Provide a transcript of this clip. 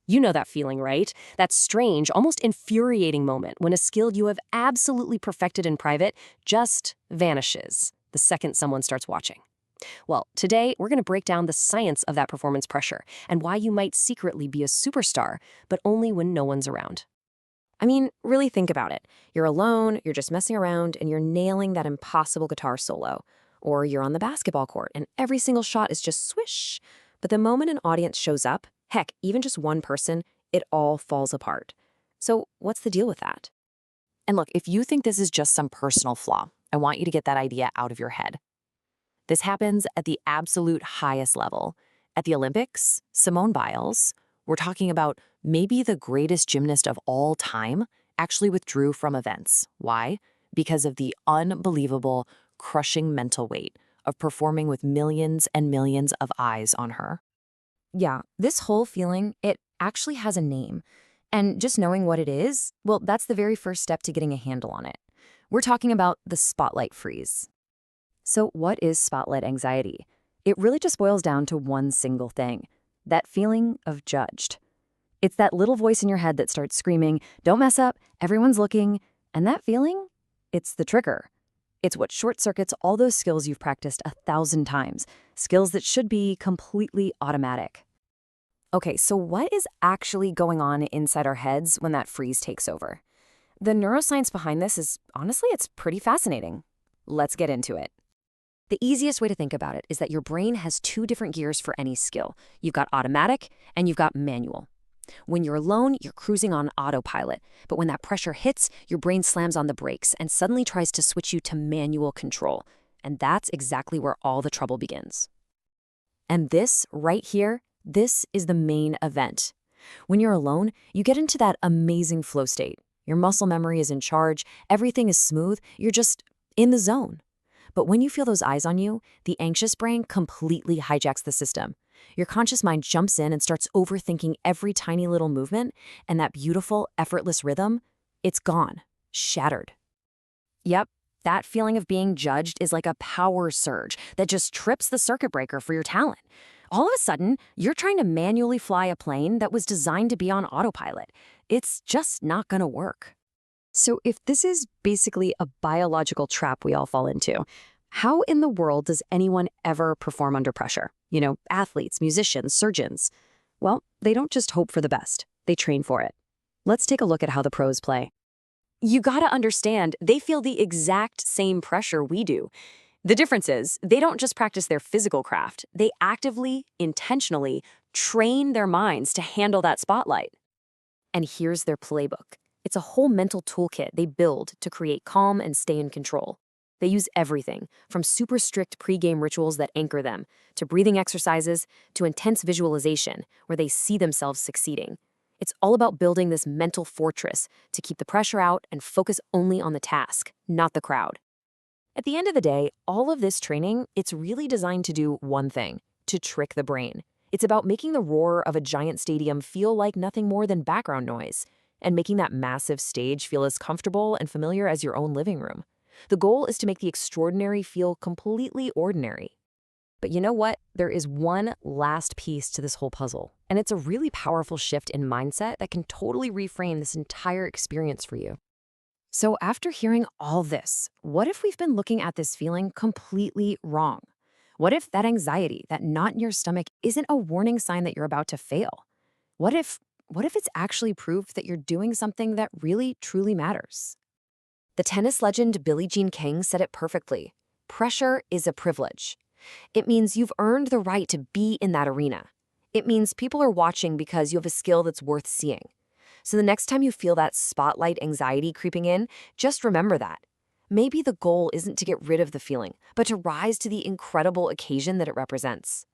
You know that feeling, right? That strange, almost infuriating moment when a skill you have absolutely perfected in private just vanishes the second someone starts watching. Well, today we're going to break down the science of that performance pressure and why you might secretly be a superstar, but only when no one's around. I mean, really think about it. You're alone, you're just messing around, and you're nailing that impossible guitar solo. Or you're on the basketball court, and every single shot is just swish. But the moment an audience shows up, heck, even just one person, it all falls apart. So what's the deal with that? And look, if you think this is just some personal flaw, I want you to get that idea out of your head. This happens at the absolute highest level. At the Olympics, Simone Biles, we're talking about maybe the greatest gymnast of all time, actually withdrew from events. Why? Because of the unbelievable, crushing mental weight of performing with millions and millions of eyes on her. Yeah, this whole feeling, it actually has a name. And just knowing what it is, well, that's the very first step to getting a handle on it. We're talking about the spotlight freeze. So what is spotlight anxiety? It really just boils down to one single thing, that feeling of judged. It's that little voice in your head that starts screaming, don't mess up, everyone's looking. And that feeling, it's the trigger. It's what short circuits all those skills you've practiced 1,000 times, skills that should be completely automatic. Okay, so what is actually going on inside our heads when that freeze takes over? The neuroscience behind this is, honestly, it's pretty fascinating. Let's get into it. The easiest way to think about it is that your brain has two different gears for any skill. You've got automatic and you've got manual. When you're alone, you're cruising on autopilot. But when that pressure hits, your brain slams on the brakes and suddenly tries to switch you to manual control. And that's exactly where all the trouble begins. And this, right here, this is the main event. When you're alone, you get into that amazing flow state. Your muscle memory is in charge, everything is smooth, you're just in the zone. But when you feel those eyes on you, the anxious brain completely hijacks the system. Your conscious mind jumps in and starts overthinking every tiny little movement, and that beautiful, effortless rhythm, it's gone, shattered. Yep, that feeling of being judged is like a power surge that just trips the circuit breaker for your talent. All of a sudden, you're trying to manually fly a plane that was designed to be on autopilot. It's just not going to work. So if this is basically a biological trap we all fall into, how in the world does anyone ever perform under pressure? You know, athletes, musicians, surgeons. Well, they don't just hope for the best. They train for it. Let's take a look at how the pros play. You gotta understand, they feel the exact same pressure we do. The difference is, they don't just practice their physical craft. They actively, intentionally train their minds to handle that spotlight. And here's their playbook. It's a whole mental toolkit they build to create calm and stay in control. They use everything, from super strict pre-game rituals that anchor them, to breathing exercises, to intense visualization, where they see themselves succeeding. It's all about building this mental fortress to keep the pressure out and focus only on the task, not the crowd. At the end of the day, all of this training, it's really designed to do one thing, to trick the brain. It's about making the roar of a giant stadium feel like nothing more than background noise, and making that massive stage feel as comfortable and familiar as your own living room. The goal is to make the extraordinary feel completely ordinary. But you know what? There is one last piece to this whole puzzle, and it's a really powerful shift in mindset that can totally reframe this entire experience for you. So after hearing all this, what if we've been looking at this feeling completely wrong? What if that anxiety, that knot in your stomach, isn't a warning sign that you're about to fail? What if it's actually proof that you're doing something that really, truly matters? The tennis legend Billie Jean King said it perfectly. Pressure is a privilege. It means you've earned the right to be in that arena. It means people are watching because you have a skill that's worth seeing. So the next time you feel that spotlight anxiety creeping in, just remember that. Maybe the goal isn't to get rid of the feeling, but to rise to the incredible occasion that it represents.